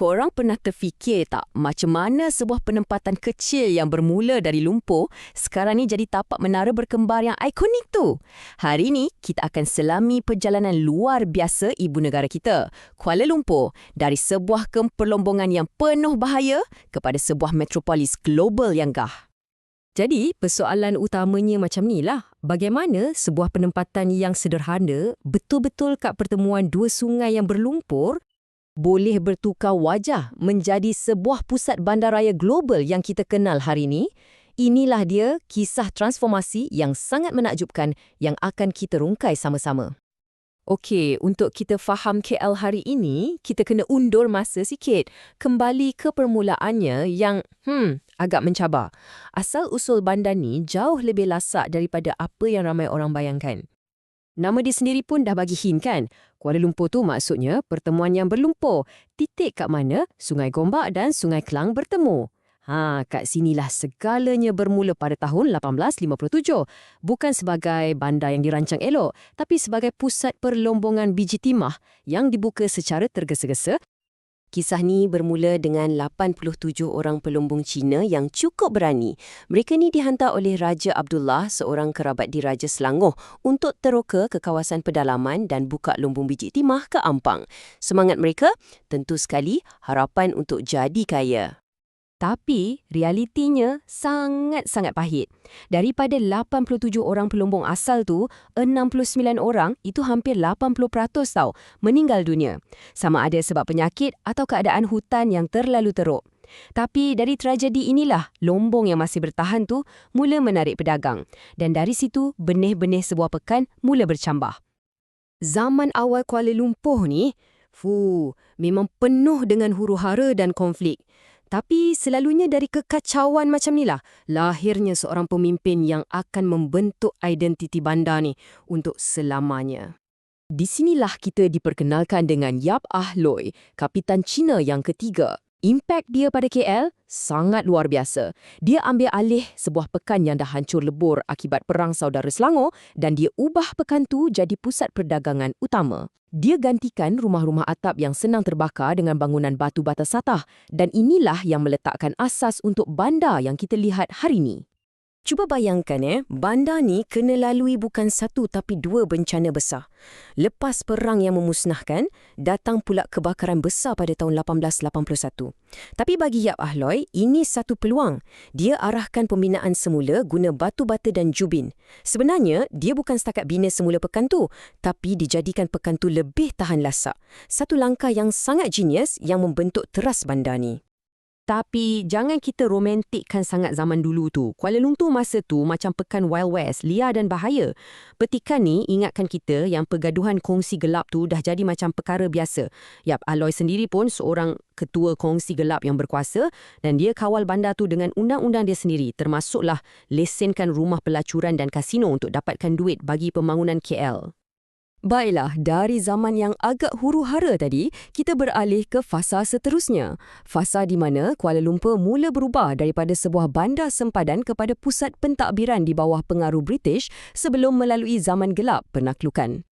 Korang pernah terfikir tak macam mana sebuah penempatan kecil yang bermula dari lumpur sekarang ni jadi tapak menara berkembar yang ikonik tu? Hari ni kita akan selami perjalanan luar biasa ibu negara kita, Kuala Lumpur, dari sebuah perlombongan yang penuh bahaya kepada sebuah metropolis global yang gah. Jadi, persoalan utamanya macam ni lah. Bagaimana sebuah penempatan yang sederhana betul-betul kat pertemuan dua sungai yang berlumpur boleh bertukar wajah menjadi sebuah pusat bandaraya global yang kita kenal hari ini? Inilah dia kisah transformasi yang sangat menakjubkan yang akan kita rungkai sama-sama. Okey, untuk kita faham KL hari ini, kita kena undur masa sikit. Kembali ke permulaannya yang agak mencabar. Asal-usul bandar ni jauh lebih lasak daripada apa yang ramai orang bayangkan. Nama dia sendiri pun dah bagi hint kan? Kuala Lumpur tu maksudnya pertemuan yang berlumpur. Titik kat mana Sungai Gombak dan Sungai Klang bertemu. Kat sinilah segalanya bermula pada tahun 1857. Bukan sebagai bandar yang dirancang elok, tapi sebagai pusat perlombongan biji timah yang dibuka secara tergesa-gesa. Kisah ni bermula dengan 87 orang pelumbung Cina yang cukup berani. Mereka ni dihantar oleh Raja Abdullah, seorang kerabat diraja Selangor, untuk teroka ke kawasan pedalaman dan buka lumbung biji timah ke Ampang. Semangat mereka, tentu sekali, harapan untuk jadi kaya. Tapi realitinya sangat-sangat pahit. Daripada 87 orang pelumbung asal tu, 69 orang, itu hampir 80% tau, meninggal dunia. Sama ada sebab penyakit atau keadaan hutan yang terlalu teruk. Tapi dari tragedi inilah, lombong yang masih bertahan tu mula menarik pedagang. Dan dari situ, benih-benih sebuah pekan mula bercambah. Zaman awal Kuala Lumpur ni, memang penuh dengan huru-hara dan konflik. Tapi selalunya dari kekacauan macam inilah lahirnya seorang pemimpin yang akan membentuk identiti bandar ni untuk selamanya. Di sinilah kita diperkenalkan dengan Yap Ah Loy, Kapitan Cina yang ketiga. Impak dia pada KL sangat luar biasa. Dia ambil alih sebuah pekan yang dah hancur lebur akibat Perang Saudara Selangor dan dia ubah pekan tu jadi pusat perdagangan utama. Dia gantikan rumah-rumah atap yang senang terbakar dengan bangunan batu bata satah dan inilah yang meletakkan asas untuk bandar yang kita lihat hari ini. Cuba bayangkan bandar ni kena lalui bukan satu tapi dua bencana besar. Lepas perang yang memusnahkan, datang pula kebakaran besar pada tahun 1881. Tapi bagi Yap Ah Loy, ini satu peluang. Dia arahkan pembinaan semula guna batu bata dan jubin. Sebenarnya, dia bukan setakat bina semula pekan tu, tapi dijadikan pekan tu lebih tahan lasak. Satu langkah yang sangat genius yang membentuk teras bandar ni. Tapi jangan kita romantikkan sangat zaman dulu tu. Kuala Lumpur masa tu macam pekan Wild West, liar dan bahaya. Petikan ni ingatkan kita yang pergaduhan kongsi gelap tu dah jadi macam perkara biasa. Yap, Ah Loy sendiri pun seorang ketua kongsi gelap yang berkuasa dan dia kawal bandar tu dengan undang-undang dia sendiri, termasuklah lesenkan rumah pelacuran dan kasino untuk dapatkan duit bagi pembangunan KL. Baiklah, dari zaman yang agak huru-hara tadi, kita beralih ke fasa seterusnya. Fasa di mana Kuala Lumpur mula berubah daripada sebuah bandar sempadan kepada pusat pentadbiran di bawah pengaruh British sebelum melalui zaman gelap penaklukan.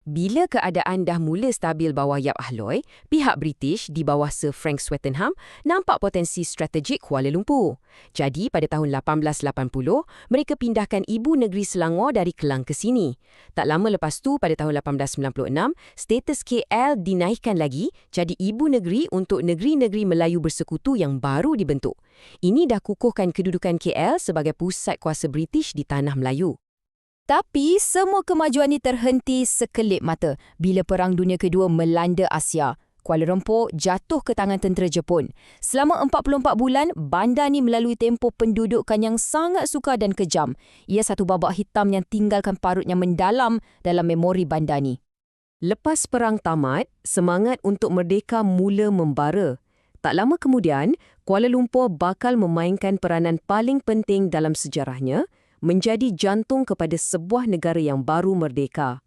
Bila keadaan dah mula stabil bawah Yap Ah Loy, pihak British di bawah Sir Frank Swettenham nampak potensi strategik Kuala Lumpur. Jadi pada tahun 1880, mereka pindahkan ibu negeri Selangor dari Kelang ke sini. Tak lama lepas tu pada tahun 1896, status KL dinaikkan lagi jadi ibu negeri untuk negeri-negeri Melayu bersekutu yang baru dibentuk. Ini dah kukuhkan kedudukan KL sebagai pusat kuasa British di tanah Melayu. Tapi semua kemajuan ini terhenti sekelip mata bila Perang Dunia Kedua melanda Asia. Kuala Lumpur jatuh ke tangan tentera Jepun. Selama 44 bulan, bandar ni melalui tempoh pendudukan yang sangat sukar dan kejam. Ia satu babak hitam yang tinggalkan parut yang mendalam dalam memori bandar ni. Lepas perang tamat, semangat untuk merdeka mula membara. Tak lama kemudian, Kuala Lumpur bakal memainkan peranan paling penting dalam sejarahnya, menjadi jantung kepada sebuah negara yang baru merdeka.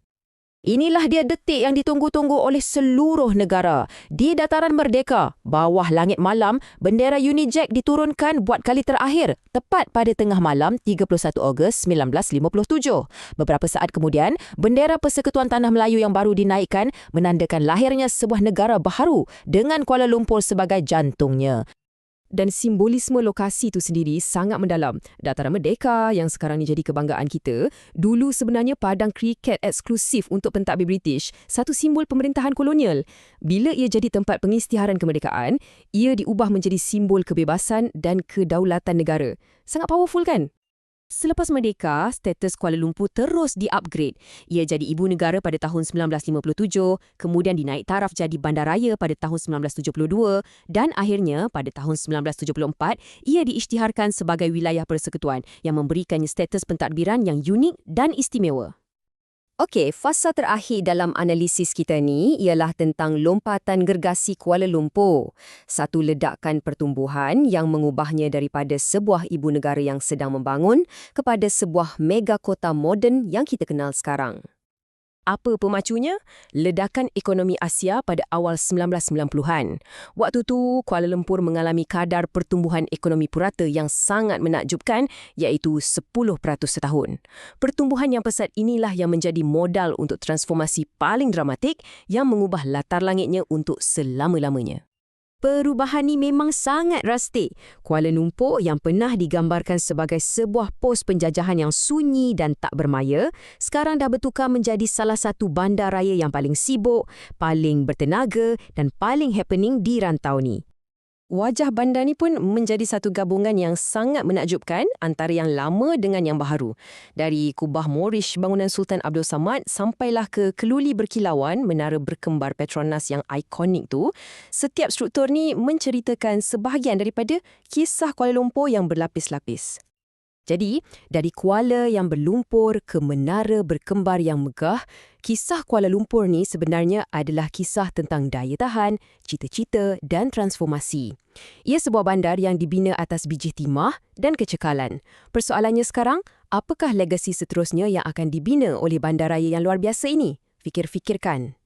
Inilah dia detik yang ditunggu-tunggu oleh seluruh negara. Di Dataran Merdeka, bawah langit malam, bendera Unijack diturunkan buat kali terakhir, tepat pada tengah malam 31 Ogos 1957. Beberapa saat kemudian, bendera Persekutuan Tanah Melayu yang baru dinaikkan menandakan lahirnya sebuah negara baharu dengan Kuala Lumpur sebagai jantungnya. Dan simbolisme lokasi itu sendiri sangat mendalam. Dataran Merdeka yang sekarang ni jadi kebanggaan kita, dulu sebenarnya padang kriket eksklusif untuk pentadbir British, satu simbol pemerintahan kolonial. Bila ia jadi tempat pengisytiharan kemerdekaan, ia diubah menjadi simbol kebebasan dan kedaulatan negara. Sangat powerful kan? Selepas merdeka, status Kuala Lumpur terus di-upgrade. Ia jadi ibu negara pada tahun 1957, kemudian dinaik taraf jadi bandaraya pada tahun 1972 dan akhirnya pada tahun 1974, ia diisytiharkan sebagai wilayah persekutuan yang memberikannya status pentadbiran yang unik dan istimewa. Okey, fasa terakhir dalam analisis kita ni ialah tentang lompatan gergasi Kuala Lumpur. Satu ledakan pertumbuhan yang mengubahnya daripada sebuah ibu negara yang sedang membangun kepada sebuah mega kota moden yang kita kenal sekarang. Apa pemacunya? Ledakan ekonomi Asia pada awal 1990-an. Waktu tu, Kuala Lumpur mengalami kadar pertumbuhan ekonomi purata yang sangat menakjubkan, iaitu 10% setahun. Pertumbuhan yang pesat inilah yang menjadi modal untuk transformasi paling dramatik yang mengubah latar langitnya untuk selama-lamanya. Perubahan ni memang sangat drastik. Kuala Lumpur yang pernah digambarkan sebagai sebuah pos penjajahan yang sunyi dan tak bermaya, sekarang dah bertukar menjadi salah satu bandar raya yang paling sibuk, paling bertenaga dan paling happening di rantau ni. Wajah bandar ni pun menjadi satu gabungan yang sangat menakjubkan antara yang lama dengan yang baharu. Dari kubah Moorish bangunan Sultan Abdul Samad sampailah ke keluli berkilauan menara berkembar Petronas yang ikonik tu, setiap struktur ni menceritakan sebahagian daripada kisah Kuala Lumpur yang berlapis-lapis. Jadi, dari Kuala yang berlumpur ke menara berkembar yang megah, kisah Kuala Lumpur ni sebenarnya adalah kisah tentang daya tahan, cita-cita dan transformasi. Ia sebuah bandar yang dibina atas biji timah dan kecekalan. Persoalannya sekarang, apakah legasi seterusnya yang akan dibina oleh bandaraya yang luar biasa ini? Fikir-fikirkan.